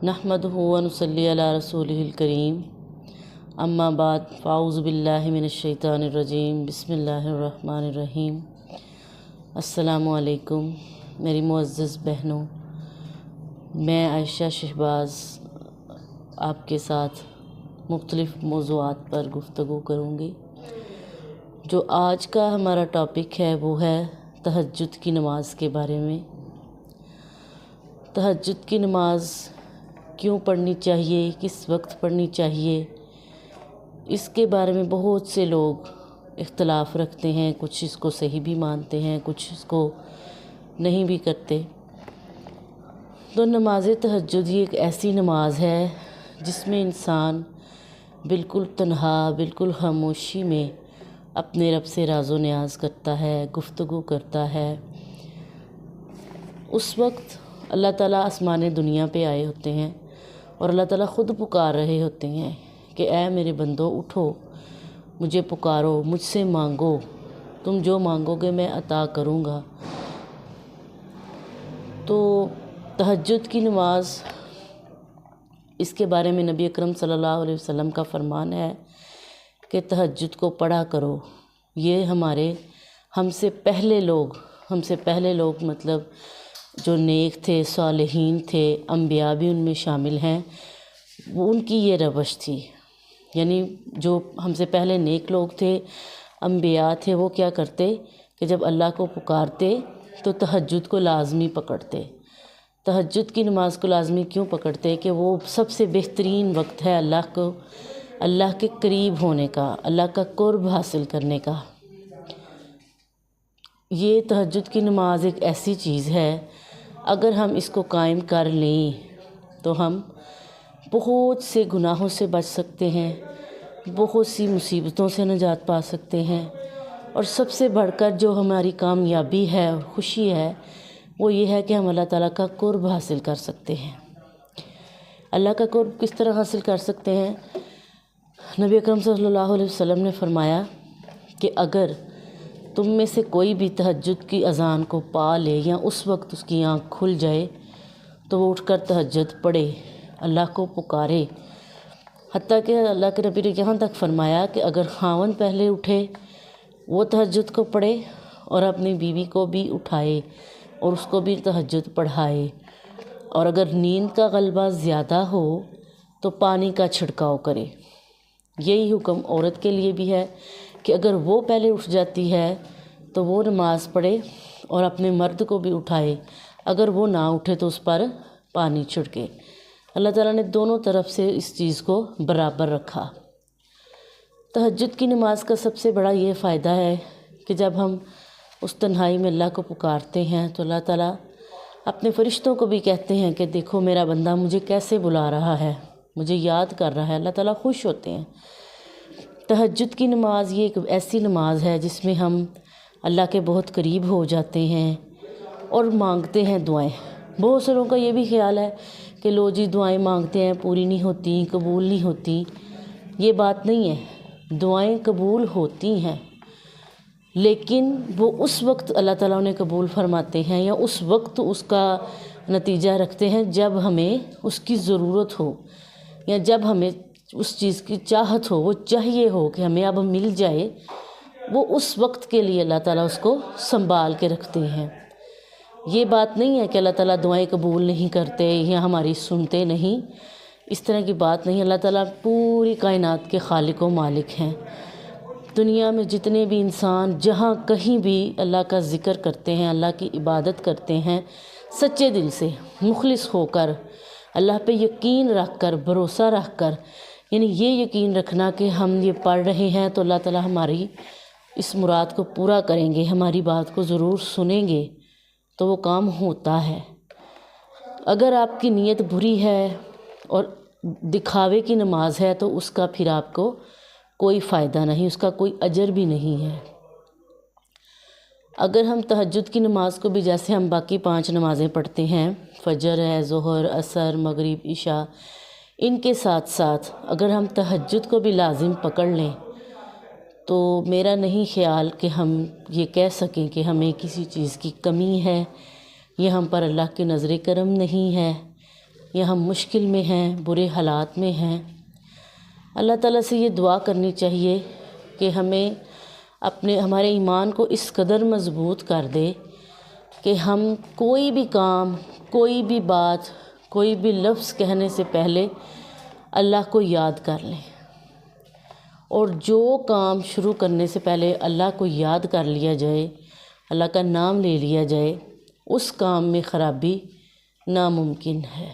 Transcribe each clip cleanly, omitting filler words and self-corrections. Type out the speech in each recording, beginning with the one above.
نحمدہ و نصلی علی رسولہ الکریم اما بعد فاعوذ باللہ من الشیطان الرجیم بسم اللہ الرحمن الرحیم۔ السلام علیکم میری معزز بہنوں، میں عائشہ شہباز آپ کے ساتھ مختلف موضوعات پر گفتگو کروں گی۔ جو آج کا ہمارا ٹاپک ہے وہ ہے تہجد کی نماز کے بارے میں۔ تہجد کی نماز کیوں پڑھنی چاہیے، کس وقت پڑھنی چاہیے، اس کے بارے میں بہت سے لوگ اختلاف رکھتے ہیں۔ کچھ اس کو صحیح بھی مانتے ہیں، کچھ اس کو نہیں بھی کرتے۔ تو نماز تہجد یہ ایک ایسی نماز ہے جس میں انسان بالکل تنہا، بالکل خاموشی میں اپنے رب سے راز و نیاز کرتا ہے، گفتگو کرتا ہے۔ اس وقت اللہ تعالیٰ آسمان دنیا پہ آئے ہوتے ہیں اور اللہ تعالیٰ خود پکار رہے ہوتے ہیں کہ اے میرے بندو اٹھو، مجھے پکارو، مجھ سے مانگو، تم جو مانگو گے میں عطا کروں گا۔ تو تہجد کی نماز، اس کے بارے میں نبی اکرم صلی اللہ علیہ وسلم کا فرمان ہے کہ تہجد کو پڑھا کرو۔ یہ ہم سے پہلے لوگ مطلب جو نیک تھے، صالحین تھے، انبیاء بھی ان میں شامل ہیں، وہ ان کی یہ روش تھی۔ یعنی جو ہم سے پہلے نیک لوگ تھے، انبیاء تھے، وہ کیا کرتے کہ جب اللہ کو پکارتے تو تہجد کو لازمی پکڑتے۔ تہجد کی نماز کو لازمی کیوں پکڑتے کہ وہ سب سے بہترین وقت ہے اللہ کے قریب ہونے کا، اللہ کا قرب حاصل کرنے کا۔ یہ تہجد کی نماز ایک ایسی چیز ہے، اگر ہم اس کو قائم کر لیں تو ہم بہت سے گناہوں سے بچ سکتے ہیں، بہت سی مصیبتوں سے نجات پا سکتے ہیں، اور سب سے بڑھ کر جو ہماری کامیابی ہے اور خوشی ہے وہ یہ ہے کہ ہم اللہ تعالیٰ کا قرب حاصل کر سکتے ہیں۔ اللہ کا قرب کس طرح حاصل کر سکتے ہیں؟ نبی اکرم صلی اللہ علیہ وسلم نے فرمایا کہ اگر تم میں سے کوئی بھی تہجد کی اذان کو پا لے یا اس وقت اس کی آنکھ کھل جائے تو وہ اٹھ کر تہجد پڑھے، اللہ کو پکارے۔ حتیٰ کہ اللہ کے نبی نے یہاں تک فرمایا کہ اگر خاوند پہلے اٹھے وہ تہجد کو پڑھے اور اپنی بیوی کو بھی اٹھائے اور اس کو بھی تہجد پڑھائے، اور اگر نیند کا غلبہ زیادہ ہو تو پانی کا چھڑکاؤ کرے۔ یہی حکم عورت کے لیے بھی ہے کہ اگر وہ پہلے اٹھ جاتی ہے تو وہ نماز پڑھے اور اپنے مرد کو بھی اٹھائے، اگر وہ نہ اٹھے تو اس پر پانی چھڑکے۔ اللہ تعالیٰ نے دونوں طرف سے اس چیز کو برابر رکھا۔ تہجد کی نماز کا سب سے بڑا یہ فائدہ ہے کہ جب ہم اس تنہائی میں اللہ کو پکارتے ہیں تو اللہ تعالیٰ اپنے فرشتوں کو بھی کہتے ہیں کہ دیکھو میرا بندہ مجھے کیسے بلا رہا ہے، مجھے یاد کر رہا ہے۔ اللہ تعالیٰ خوش ہوتے ہیں۔ تہجد کی نماز یہ ایک ایسی نماز ہے جس میں ہم اللہ کے بہت قریب ہو جاتے ہیں اور مانگتے ہیں دعائیں۔ بہت سے لوگوں کا یہ بھی خیال ہے کہ لو جی دعائیں مانگتے ہیں، پوری نہیں ہوتی، قبول نہیں ہوتی۔ یہ بات نہیں ہے، دعائیں قبول ہوتی ہیں، لیکن وہ اس وقت اللہ تعالیٰ انہیں قبول فرماتے ہیں یا اس وقت اس کا نتیجہ رکھتے ہیں جب ہمیں اس کی ضرورت ہو، یا جب ہمیں اس چیز کی چاہت ہو، وہ چاہیے ہو کہ ہمیں اب مل جائے، وہ اس وقت کے لیے اللہ تعالیٰ اس کو سنبھال کے رکھتے ہیں۔ یہ بات نہیں ہے کہ اللہ تعالیٰ دعائیں قبول نہیں کرتے یا ہماری سنتے نہیں، اس طرح کی بات نہیں۔ اللہ تعالیٰ پوری کائنات کے خالق و مالک ہیں۔ دنیا میں جتنے بھی انسان جہاں کہیں بھی اللہ کا ذکر کرتے ہیں، اللہ کی عبادت کرتے ہیں سچے دل سے، مخلص ہو کر، اللہ پہ یقین رکھ کر، بھروسہ رکھ کر، یعنی یہ یقین رکھنا کہ ہم یہ پڑھ رہے ہیں تو اللہ تعالیٰ ہماری اس مراد کو پورا کریں گے، ہماری بات کو ضرور سنیں گے، تو وہ کام ہوتا ہے۔ اگر آپ کی نیت بری ہے اور دکھاوے کی نماز ہے تو اس کا پھر آپ کو کوئی فائدہ نہیں، اس کا کوئی اجر بھی نہیں ہے۔ اگر ہم تہجد کی نماز کو بھی جیسے ہم باقی 5 نمازیں پڑھتے ہیں، فجر ہے، ظہر، عصر، مغرب، عشاء، ان کے ساتھ ساتھ اگر ہم تہجد کو بھی لازم پکڑ لیں تو میرا نہیں خیال کہ ہم یہ کہہ سکیں کہ ہمیں کسی چیز کی کمی ہے یا ہم پر اللہ کی نظر کرم نہیں ہے۔ یا ہم مشکل میں ہیں، برے حالات میں ہیں، اللہ تعالیٰ سے یہ دعا کرنی چاہیے کہ ہمارے ایمان کو اس قدر مضبوط کر دے کہ ہم کوئی بھی کام، کوئی بھی بات، کوئی بھی لفظ کہنے سے پہلے اللہ کو یاد کر لیں، اور جو کام شروع کرنے سے پہلے اللہ کو یاد کر لیا جائے، اللہ کا نام لے لیا جائے، اس کام میں خرابی ناممکن ہے۔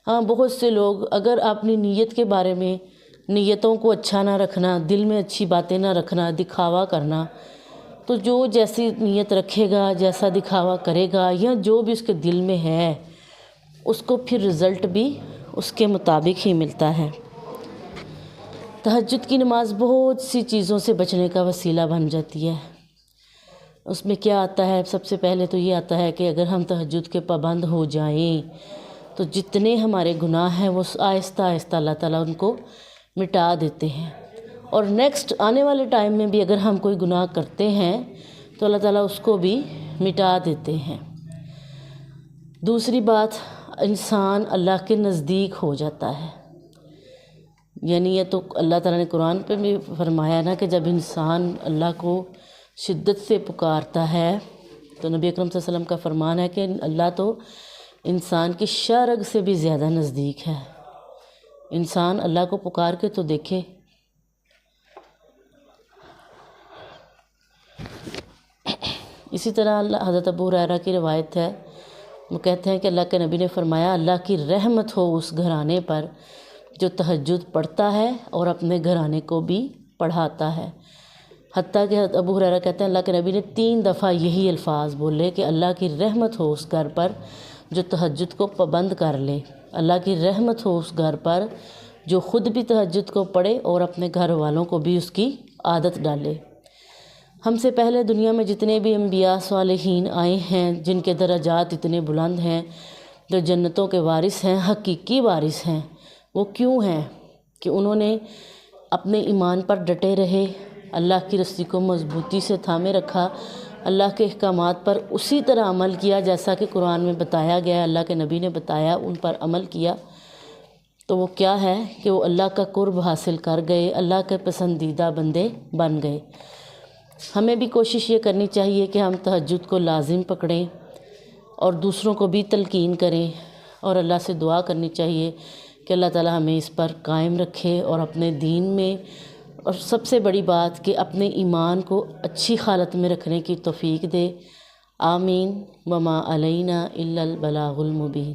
ہاں، بہت سے لوگ اگر اپنی نیت کے بارے میں، نیتوں کو اچھا نہ رکھنا، دل میں اچھی باتیں نہ رکھنا، دکھاوا کرنا، تو جو جیسی نیت رکھے گا، جیسا دکھاوا کرے گا، یا جو بھی اس کے دل میں ہے، اس کو پھر رزلٹ بھی اس کے مطابق ہی ملتا ہے۔ تہجد کی نماز بہت سی چیزوں سے بچنے کا وسیلہ بن جاتی ہے۔ اس میں کیا آتا ہے؟ سب سے پہلے تو یہ آتا ہے کہ اگر ہم تہجد کے پابند ہو جائیں تو جتنے ہمارے گناہ ہیں وہ آہستہ آہستہ اللہ تعالیٰ ان کو مٹا دیتے ہیں، اور نیکسٹ آنے والے ٹائم میں بھی اگر ہم کوئی گناہ کرتے ہیں تو اللہ تعالیٰ اس کو بھی مٹا دیتے ہیں۔ دوسری بات، انسان اللہ کے نزدیک ہو جاتا ہے، یعنی یہ تو اللہ تعالیٰ نے قرآن پہ بھی فرمایا نا کہ جب انسان اللہ کو شدت سے پکارتا ہے تو نبی اکرم صلی اللہ علیہ وسلم کا فرمان ہے کہ اللہ تو انسان کی شرگ سے بھی زیادہ نزدیک ہے۔ انسان اللہ کو پکار کے تو دیکھے۔ اسی طرح حضرت ابو ہریرہ کی روایت ہے، وہ کہتے ہیں کہ اللہ کے نبی نے فرمایا، اللہ کی رحمت ہو اس گھرانے پر جو تہجد پڑھتا ہے اور اپنے گھرانے کو بھی پڑھاتا ہے۔ حتیٰ کہ حضرت ابو ہریرہ کہتے ہیں اللہ کے نبی نے 3 دفعہ یہی الفاظ بولے کہ اللہ کی رحمت ہو اس گھر پر جو تہجد کو پابند کر لے، اللہ کی رحمت ہو اس گھر پر جو خود بھی تہجد کو پڑھے اور اپنے گھر والوں کو بھی اس کی عادت ڈالے۔ ہم سے پہلے دنیا میں جتنے بھی انبیاء صالحین آئے ہیں، جن کے درجات اتنے بلند ہیں، جو جنتوں کے وارث ہیں، حقیقی وارث ہیں، وہ کیوں ہیں؟ کہ انہوں نے اپنے ایمان پر ڈٹے رہے، اللہ کی رسی کو مضبوطی سے تھامے رکھا، اللہ کے احکامات پر اسی طرح عمل کیا جیسا کہ قرآن میں بتایا گیا ہے، اللہ کے نبی نے بتایا، ان پر عمل کیا، تو وہ کیا ہے کہ وہ اللہ کا قرب حاصل کر گئے، اللہ کے پسندیدہ بندے بن گئے۔ ہمیں بھی کوشش یہ کرنی چاہیے کہ ہم تہجد کو لازم پکڑیں اور دوسروں کو بھی تلقین کریں، اور اللہ سے دعا کرنی چاہیے کہ اللہ تعالیٰ ہمیں اس پر قائم رکھے اور اپنے دین میں، اور سب سے بڑی بات کہ اپنے ایمان کو اچھی حالت میں رکھنے کی توفیق دے۔ آمین۔ وما علینا الا البلاغ المبین۔